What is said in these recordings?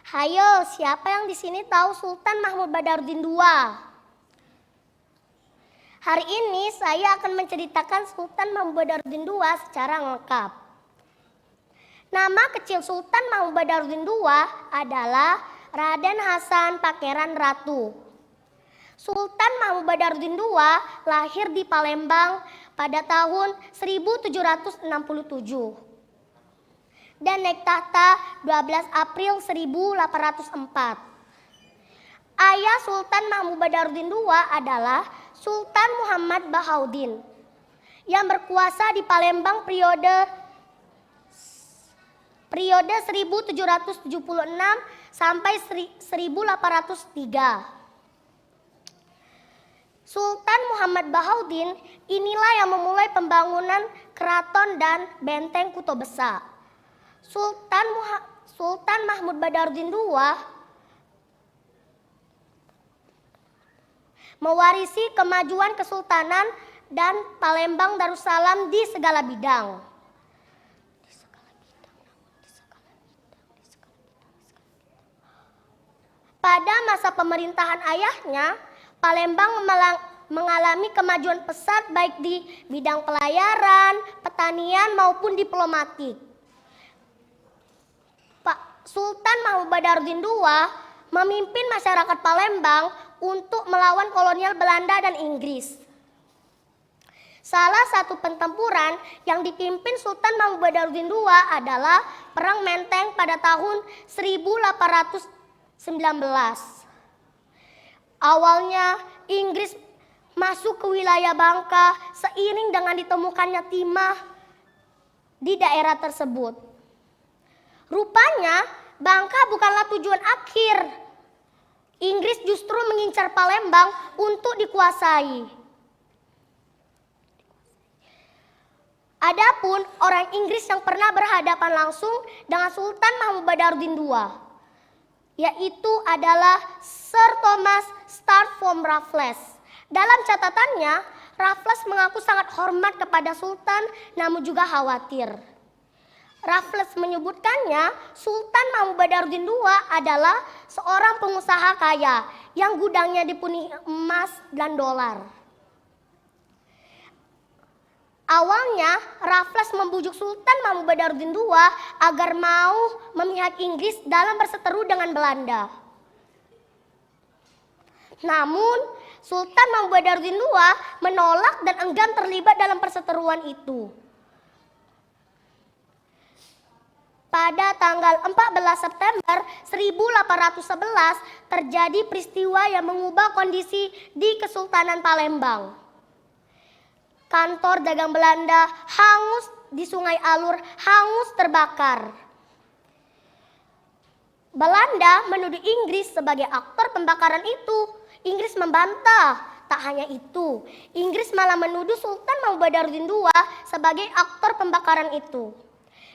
Hayo, siapa yang di sini tahu Sultan Mahmud Badarudin II? Hari ini saya akan menceritakan Sultan Mahmud Badarudin II secara lengkap. Nama kecil Sultan Mahmud Badarudin II adalah Raden Hasan Pangeran Ratu. Sultan Mahmud Badarudin II lahir di Palembang pada tahun 1767 dan naik tahta 12 April 1804. Ayah Sultan Mahmud Badarudin II adalah Sultan Muhammad Bahaudin yang berkuasa di Palembang periode 1776 sampai 1803. Sultan Muhammad Bahaudin inilah yang memulai pembangunan keraton dan benteng Kuto Besa. Sultan Mahmud Badarudin II mewarisi kemajuan Kesultanan dan Palembang Darussalam di segala bidang. Pada masa pemerintahan ayahnya, Palembang mengalami kemajuan pesat baik di bidang pelayaran, pertanian maupun diplomatik. Sultan Mahmud Badarudin II memimpin masyarakat Palembang untuk melawan kolonial Belanda dan Inggris. Salah satu pertempuran yang dipimpin Sultan Mahmud Badarudin II adalah Perang Menteng pada tahun 1819. Awalnya Inggris masuk ke wilayah Bangka seiring dengan ditemukannya timah di daerah tersebut. Rupanya Bangka bukanlah tujuan akhir. Inggris justru mengincar Palembang untuk dikuasai. Adapun orang Inggris yang pernah berhadapan langsung dengan Sultan Mahmud Badarudin II, yaitu adalah Sir Thomas Stamford Raffles. Dalam catatannya, Raffles mengaku sangat hormat kepada Sultan namun juga khawatir. Raffles menyebutkannya Sultan Mahmud Badarudin II adalah seorang pengusaha kaya yang gudangnya dipenuhi emas dan dolar. Awalnya Raffles membujuk Sultan Mahmud Badarudin II agar mau memihak Inggris dalam berseteru dengan Belanda. Namun Sultan Mahmud Badarudin II menolak dan enggan terlibat dalam perseteruan itu. Pada tanggal 14 September 1811 terjadi peristiwa yang mengubah kondisi di Kesultanan Palembang. Kantor dagang Belanda hangus di Sungai Alur, hangus terbakar. Belanda menuduh Inggris sebagai aktor pembakaran itu. Inggris membantah. Tak hanya itu, Inggris malah menuduh Sultan Mahmud Badarudin II sebagai aktor pembakaran itu.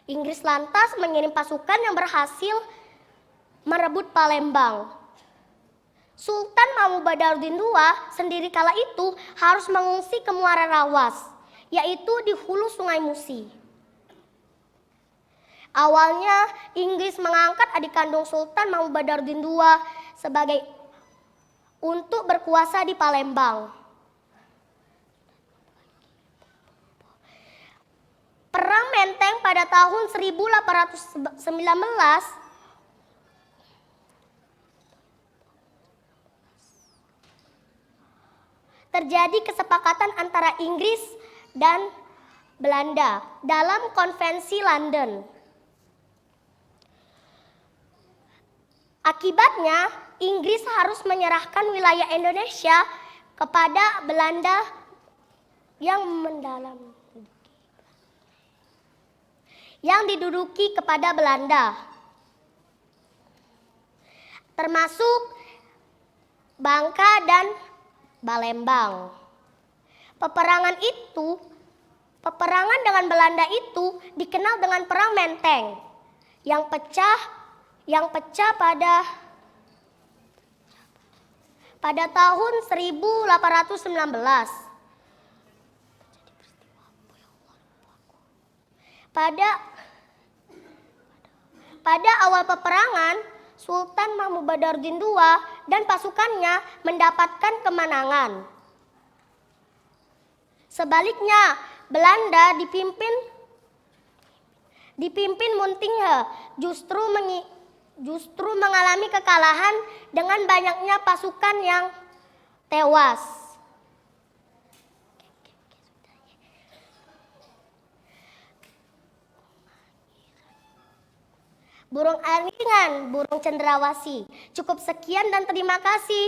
Inggris lantas mengirim pasukan yang berhasil merebut Palembang. Sultan Mahmud Badarudin II sendiri kala itu harus mengungsi ke Muara Rawas, yaitu di hulu Sungai Musi. Awalnya Inggris mengangkat adik kandung Sultan Mahmud Badarudin II sebagai untuk berkuasa di Palembang. Perang Menteng pada tahun 1819 terjadi kesepakatan antara Inggris dan Belanda dalam Konvensi London. Akibatnya, Inggris harus menyerahkan wilayah Indonesia kepada Belanda yang diduduki kepada Belanda, termasuk Bangka dan Palembang. Peperangan dengan Belanda itu dikenal dengan Perang Menteng yang pecah pada tahun 1819. Pada awal peperangan, Sultan Mahmud Badarudin II dan pasukannya mendapatkan kemenangan. Sebaliknya, Belanda dipimpin Muntinghe justru mengalami kekalahan dengan banyaknya pasukan yang tewas. Burung angin, burung cendrawasih. Cukup sekian dan terima kasih.